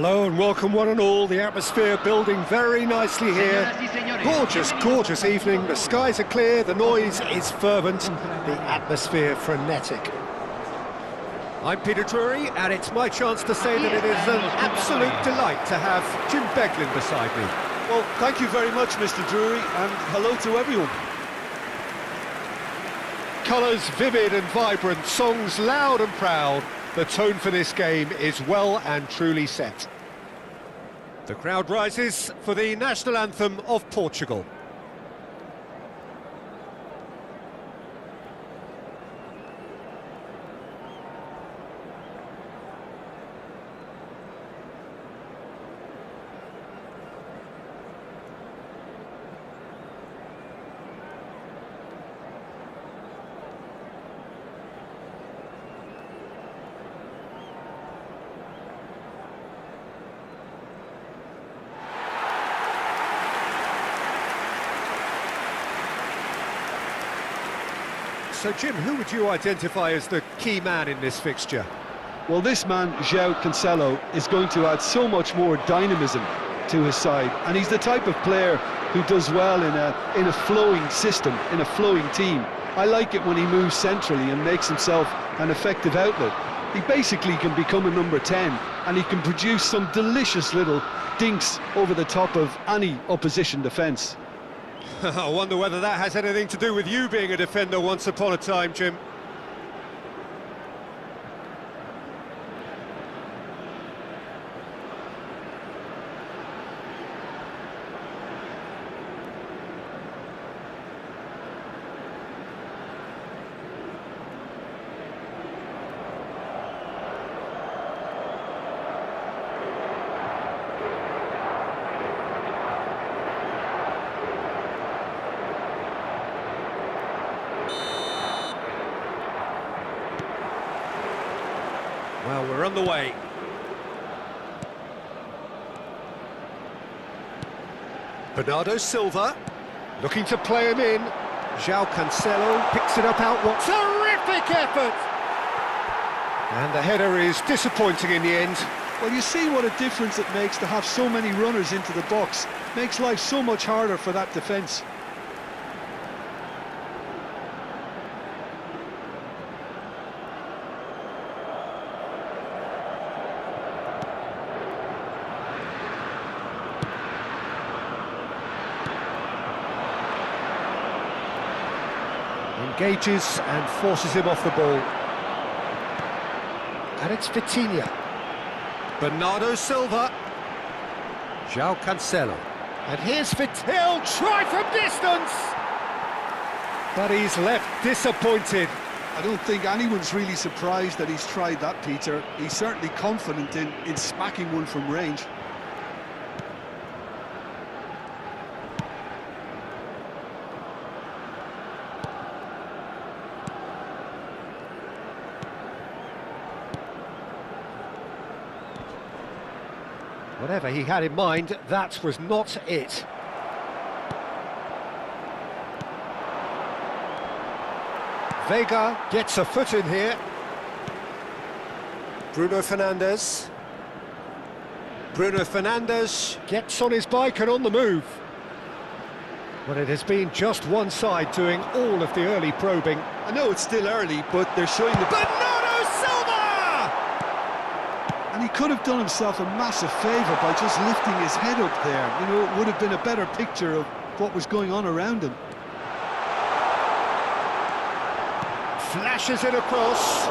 Hello and welcome one and all. The atmosphere building very nicely here. Gorgeous, gorgeous evening. The skies are clear, the noise is fervent, the atmosphere frenetic. I'm Peter Drury, and it's my chance to say that it is an absolute delight to have Jim Beglin beside me. Well, thank you very much, Mr. Drury, and hello to everyone. Colours vivid and vibrant, songs loud and proud. The tone for this game is well and truly set. The crowd rises for the national anthem of Portugal. So, Jim, who would you identify as the key man in this fixture? Well, this man, João Cancelo, is going to add so much more dynamism to his side, and he's the type of player who does well in a flowing system, in a flowing team. I like it when he moves centrally and makes himself an effective outlet. He basically can become a number 10, and he can produce some delicious little dinks over the top of any opposition defence. I wonder whether that has anything to do with you being a defender once upon a time, Jim. Well, we're on the way. Bernardo Silva, looking to play him in. João Cancelo picks it up out. What terrific effort! And the header is disappointing in the end. Well, you see what a difference it makes to have so many runners into the box. Makes life so much harder for that defence. Engages and forces him off the ball. And it's Vitinha. Bernardo Silva. João Cancelo. And here's He'll try from distance! But he's left disappointed. I don't think anyone's really surprised that he's tried that, Peter. He's certainly confident in smacking one from range. Whatever he had in mind, that was not it. Vega gets a foot in here. Bruno Fernandes. Bruno Fernandes gets on his bike and on the move. Well, it has been just one side doing all of the early probing. I know it's still early, but they're showing the... Bernardo Silva! And he could have done himself a massive favour by just lifting his head up there. You know, it would have been a better picture of what was going on around him. Flashes it across.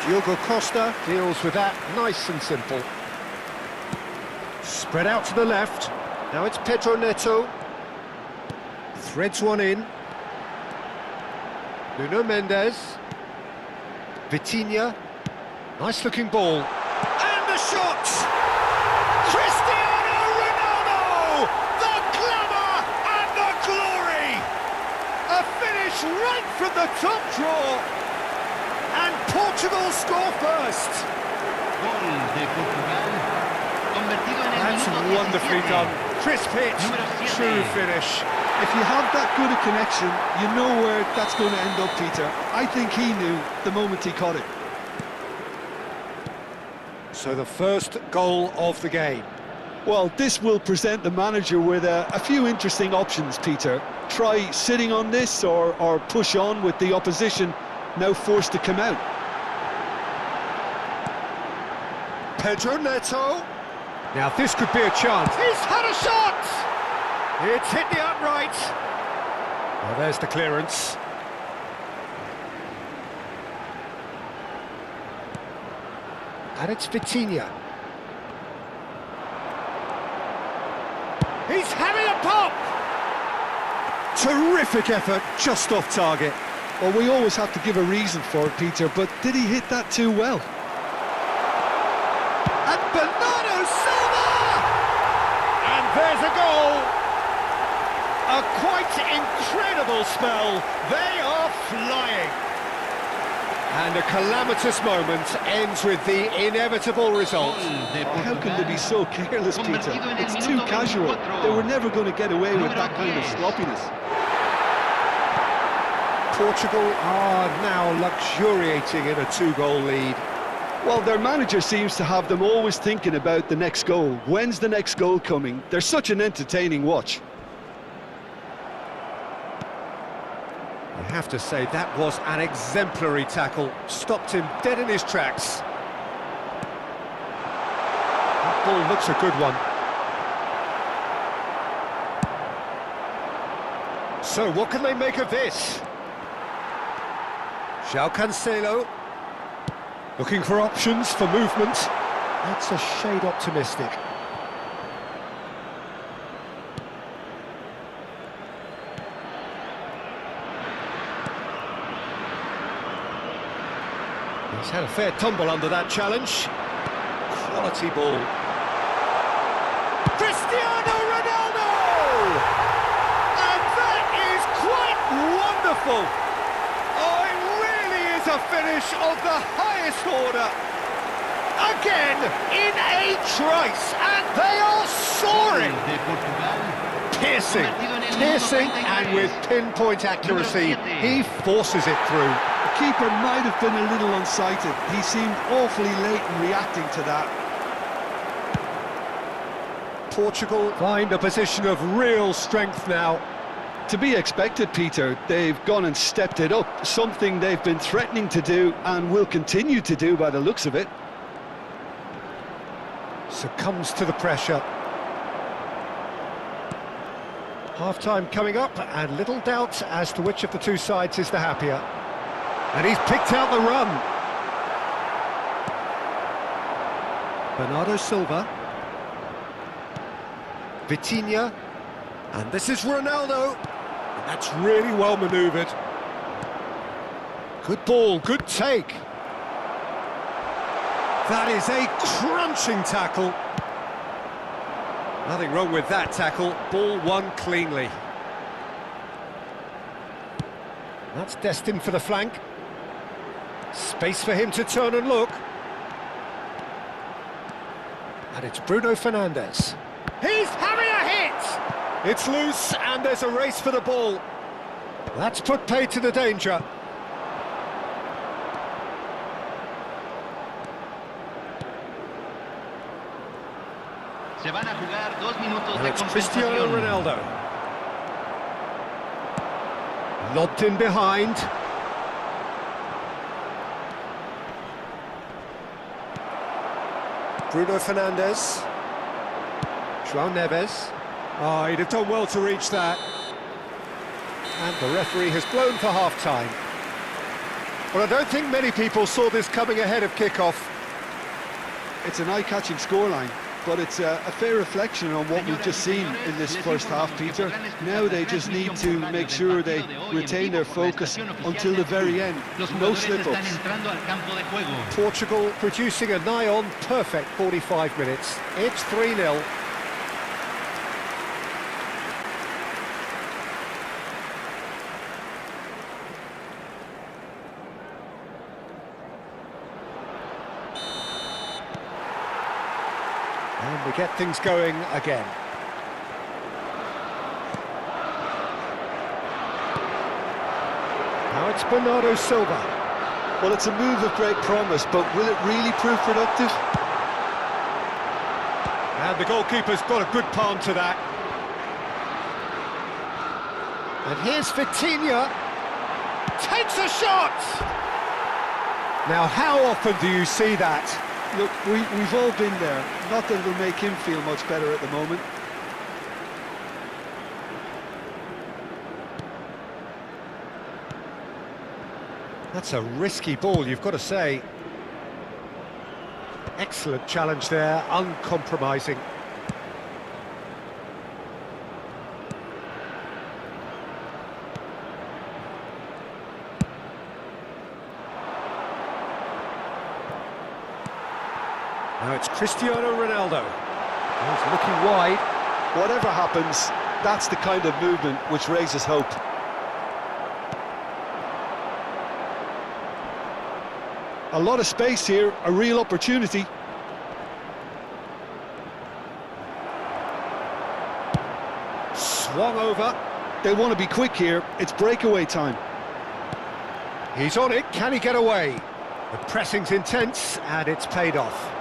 Diogo Costa deals with that nice and simple. Spread out to the left. Now it's Pedro Neto. Threads one in. Nuno Mendes. Vitinha. Nice looking ball. And the shot! Cristiano Ronaldo! The glamour and the glory! A finish right from the top draw. And Portugal score first. That's wonderfully done. Crisp hit, true finish. If you have that good a connection, you know where that's going to end up, Peter. I think he knew the moment he caught it. So the first goal of the game. Well, this will present the manager with a few interesting options, Peter. Try sitting on this or push on with the opposition now forced to come out. Pedro Neto. Now this could be a chance. He's had a shot! It's hit the upright. Well, there's the clearance. And it's Vitinha. He's having a pop! Terrific effort, just off target. Well, we always have to give a reason for it, Peter, but did he hit that too well? And Bernardo Silva! And there's a goal! A quite incredible spell. They are flying. And a calamitous moment ends with the inevitable result. How can they be so careless, Peter? It's too casual. They were never going to get away with that kind of sloppiness. Portugal are now luxuriating in a 2-goal lead. Well, their manager seems to have them always thinking about the next goal. When's the next goal coming? They're such an entertaining watch. I have to say, that was an exemplary tackle. Stopped him dead in his tracks. That ball looks a good one. So, what can they make of this? João Cancelo. Looking for options for movement. That's a shade optimistic. He's had a fair tumble under that challenge. Quality ball. Cristiano Ronaldo! And that is quite wonderful! Oh, it really is a finish of the highest order. Again, in a trice, and they are soaring! Piercing, and with pinpoint accuracy, he forces it through. The keeper might have been a little unsighted. He seemed awfully late in reacting to that. Portugal find a position of real strength now. To be expected, Peter. They've gone and stepped it up, something they've been threatening to do and will continue to do by the looks of it. Succumbs to the pressure. Half-time coming up, and little doubt as to which of the two sides is the happier. And he's picked out the run. Bernardo Silva. Vitinha. And this is Ronaldo. And that's really well manoeuvred. Good ball, good take. That is a crunching tackle. Nothing wrong with that tackle. Ball won cleanly. That's destined for the flank. Space for him to turn and look. And it's Bruno Fernandes. He's having a hit! It's loose, and there's a race for the ball. That's put pay to the danger. And it's Cristiano Ronaldo. Lobbed in behind. Bruno Fernandes. João Neves. Oh, he'd have done well to reach that. And the referee has blown for half-time. Well, I don't think many people saw this coming ahead of kick-off. It's an eye-catching scoreline, but it's a fair reflection on what we've just seen in this first half, Peter. Now they just need to make sure they retain their focus until the very end. No slip-ups. Portugal producing a nigh-on perfect 45 minutes. It's 3-0. And we get things going again. Now it's Bernardo Silva. Well, it's a move of great promise, but will it really prove productive? And the goalkeeper's got a good palm to that. And here's Vitinha. Takes a shot! Now, how often do you see that? Look, we've all been there. Not that it'll make him feel much better at the moment. That's a risky ball, you've got to say. Excellent challenge there, uncompromising. Now it's Cristiano Ronaldo. He's looking wide. Whatever happens, that's the kind of movement which raises hope. A lot of space here, a real opportunity. Swung over. They want to be quick here, it's breakaway time. He's on it, can he get away? The pressing's intense, and it's paid off.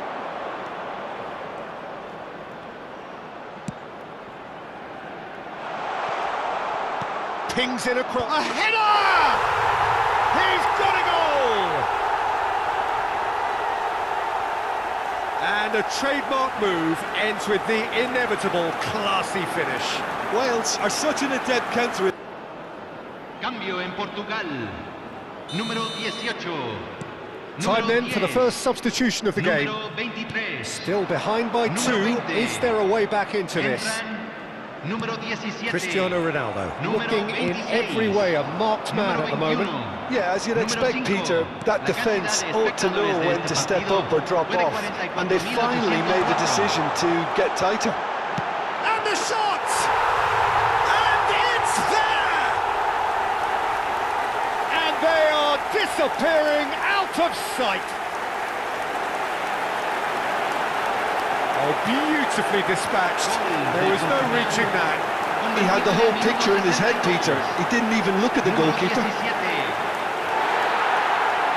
Pings in across. A header! He's got a goal! And a trademark move ends with the inevitable classy finish. Wales are such an adept counter. Cambio en Portugal. Número 18. Time then for the first substitution of the game. Número 23. Still behind by two. Is there a way back into this? Número 17. Cristiano Ronaldo, looking in every way a marked man at the moment. Yeah, as you'd expect, Peter, that defence ought to know when to step up or drop off. And they finally made the decision to get tighter. And the shot! And it's there! And they are disappearing out of sight. Oh, beautifully dispatched. There was no reaching that. He had the whole picture in his head, Peter. He didn't even look at the goalkeeper.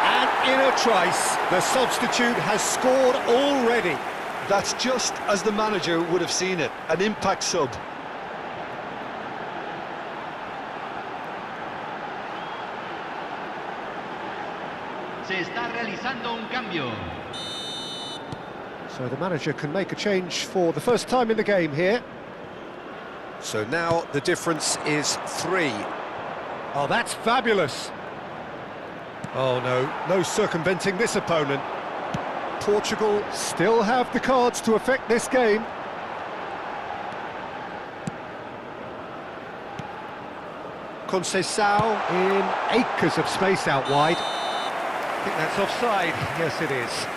And in a trice, the substitute has scored already. That's just as the manager would have seen it, an impact sub. Se está realizando un cambio. So the manager can make a change for the first time in the game here. So now the difference is 3. Oh, that's fabulous. Oh no, no circumventing this opponent. Portugal still have the cards to affect this game. Conceição in acres of space out wide. I think that's offside. Yes, it is.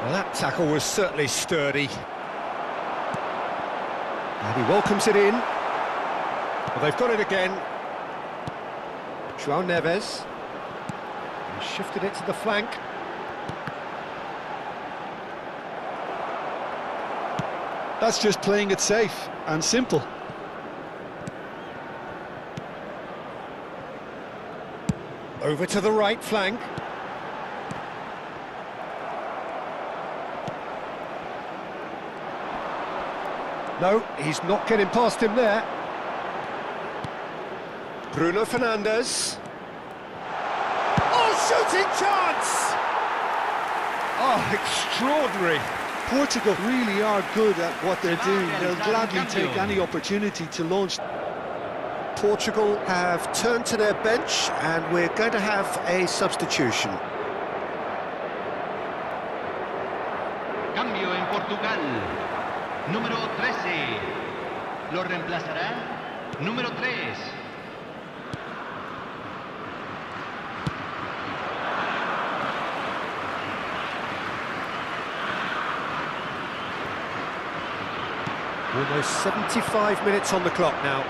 Well, that tackle was certainly sturdy. And he welcomes it in. Well, they've got it again. João Neves. He shifted it to the flank. That's just playing it safe and simple. Over to the right flank. No, he's not getting past him there. Bruno Fernandes. Oh, shooting chance! Oh, extraordinary. Portugal really are good at what they're doing. They'll gladly take any opportunity to launch. Portugal have turned to their bench and we're going to have a substitution. Cambio en Portugal. Número 13. Lo reemplazará número 3. Almost 75 minutes on the clock now.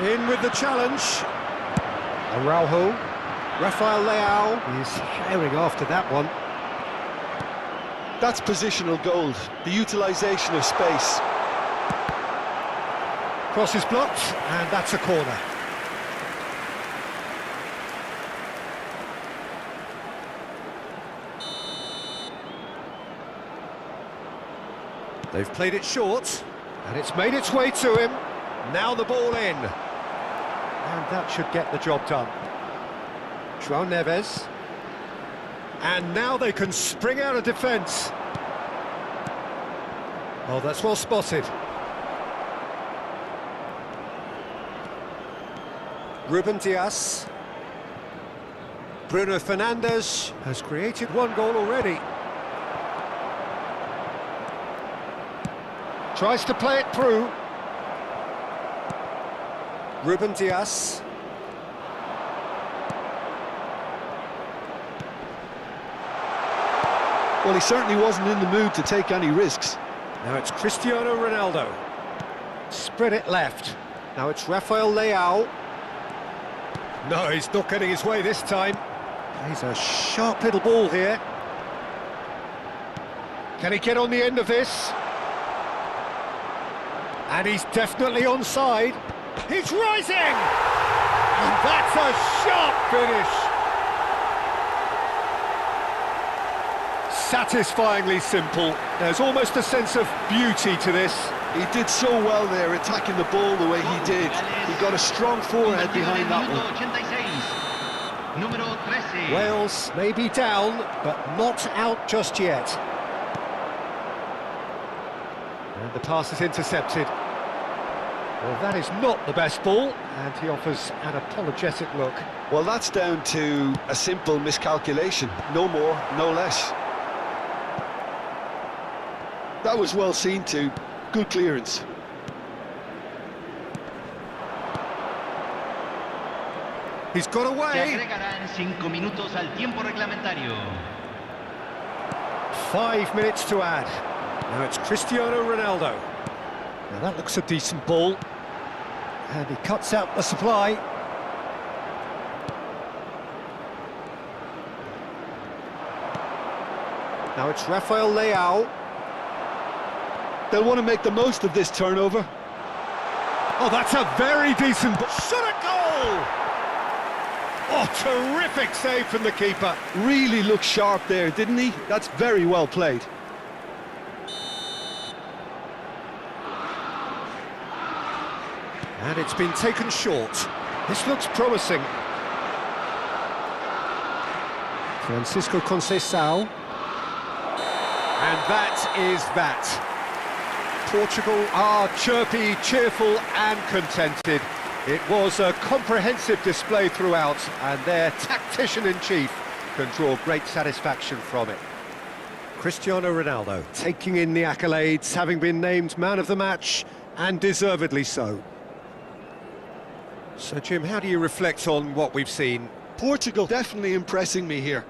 In with the challenge. Araujo. Rafael Leao is herring after that one. That's positional gold, the utilisation of space. Cross is blocked, and that's a corner. They've played it short, and it's made its way to him. Now the ball in. And that should get the job done. João Neves. And now they can spring out of defence. Oh, that's well spotted. Ruben Dias. Bruno Fernandes has created one goal already. Tries to play it through. Ruben Dias. Well, he certainly wasn't in the mood to take any risks. Now it's Cristiano Ronaldo. Spread it left. Now it's Rafael Leao. No, he's not getting his way this time. Plays a sharp little ball here. Can he get on the end of this? And he's definitely onside. He's rising! And that's a sharp finish. Satisfyingly simple. There's almost a sense of beauty to this. He did so well there, attacking the ball the way he did. He got a strong forehead behind that one. Wales may be down, but not out just yet. And the pass is intercepted. Well, that is not the best ball, and he offers an apologetic look. Well, that's down to a simple miscalculation. No more, no less. That was well seen too. Good clearance. He's got away. 5 minutes to add. Now it's Cristiano Ronaldo. Now that looks a decent ball. And he cuts out the supply. Now it's Rafael Leao. They'll want to make the most of this turnover. Oh, that's a very decent ball. Shot a goal! Oh, terrific save from the keeper. Really looked sharp there, didn't he? That's very well played. And it's been taken short. This looks promising. Francisco Conceição. And that is that. Portugal are chirpy, cheerful and contented. It was a comprehensive display throughout, and their tactician-in-chief can draw great satisfaction from it. Cristiano Ronaldo taking in the accolades, having been named man of the match, and deservedly so. So, Jim, how do you reflect on what we've seen? Portugal definitely impressing me here.